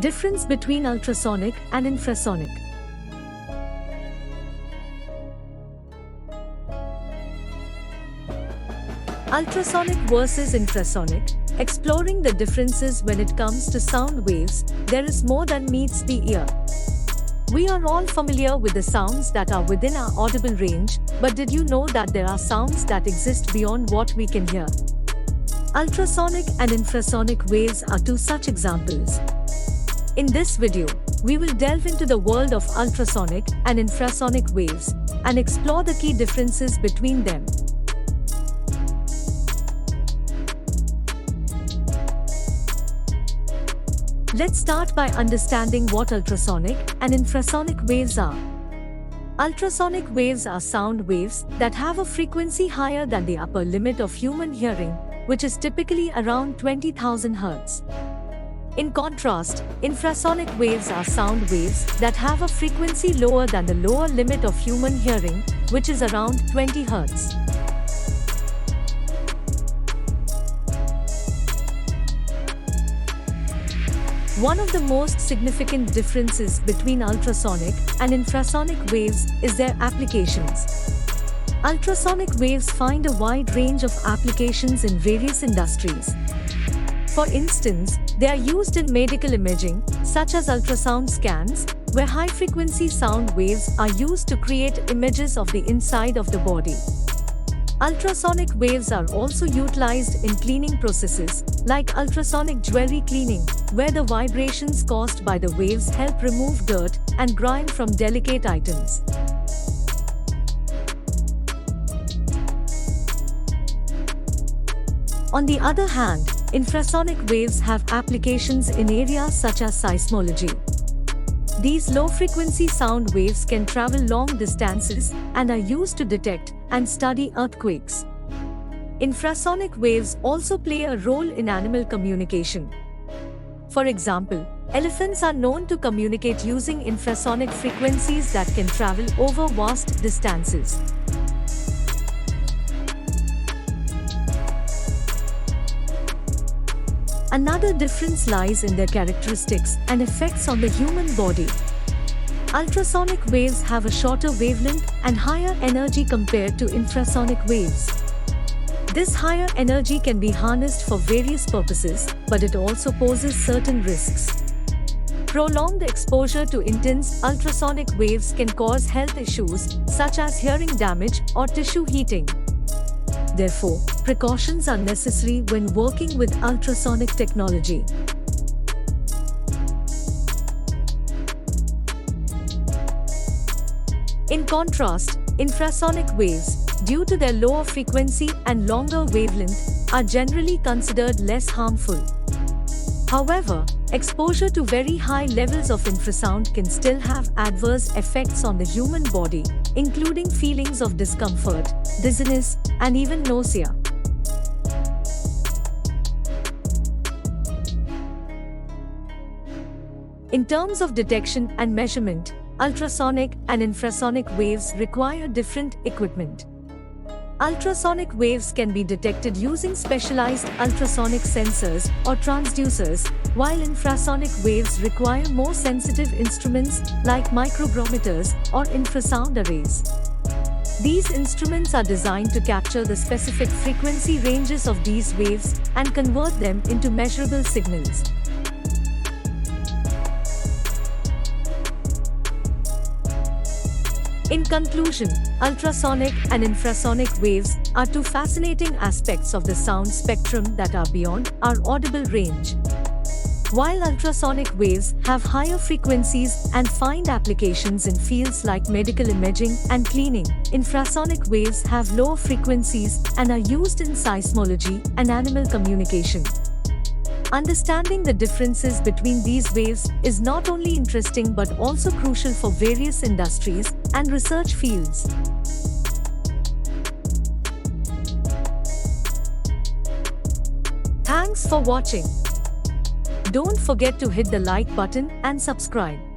Difference between ultrasonic and infrasonic. Ultrasonic versus infrasonic. Exploring the differences when it comes to sound waves, there is more than meets the ear. We are all familiar with the sounds that are within our audible range, but did you know that there are sounds that exist beyond what we can hear? Ultrasonic and infrasonic waves are two such examples. In this video, we will delve into the world of ultrasonic and infrasonic waves and explore the key differences between them. Let's start by understanding what ultrasonic and infrasonic waves are. Ultrasonic waves are sound waves that have a frequency higher than the upper limit of human hearing, which is typically around 20,000 Hz. In contrast, infrasonic waves are sound waves that have a frequency lower than the lower limit of human hearing, which is around 20 Hz. One of the most significant differences between ultrasonic and infrasonic waves is their applications. Ultrasonic waves find a wide range of applications in various industries. For instance, they are used in medical imaging, such as ultrasound scans, where high-frequency sound waves are used to create images of the inside of the body. Ultrasonic waves are also utilized in cleaning processes, like ultrasonic jewelry cleaning, where the vibrations caused by the waves help remove dirt and grime from delicate items. On the other hand, infrasonic waves have applications in areas such as seismology. These low-frequency sound waves can travel long distances and are used to detect and study earthquakes. Infrasonic waves also play a role in animal communication. For example, elephants are known to communicate using infrasonic frequencies that can travel over vast distances. Another difference lies in their characteristics and effects on the human body. Ultrasonic waves have a shorter wavelength and higher energy compared to infrasonic waves. This higher energy can be harnessed for various purposes, but it also poses certain risks. Prolonged exposure to intense ultrasonic waves can cause health issues, such as hearing damage or tissue heating. Therefore, precautions are necessary when working with ultrasonic technology. In contrast, infrasonic waves, due to their lower frequency and longer wavelength, are generally considered less harmful. However, exposure to very high levels of infrasound can still have adverse effects on the human body, including feelings of discomfort, dizziness, and even nausea. In terms of detection and measurement, ultrasonic and infrasonic waves require different equipment. Ultrasonic waves can be detected using specialized ultrasonic sensors or transducers, while infrasonic waves require more sensitive instruments like microgrammeters or infrasound arrays. These instruments are designed to capture the specific frequency ranges of these waves and convert them into measurable signals. In conclusion, ultrasonic and infrasonic waves are two fascinating aspects of the sound spectrum that are beyond our audible range. While ultrasonic waves have higher frequencies and find applications in fields like medical imaging and cleaning, infrasonic waves have lower frequencies and are used in seismology and animal communication. Understanding the differences between these waves is not only interesting but also crucial for various industries and research fields. Thanks for watching. Don't forget to hit the like button and subscribe.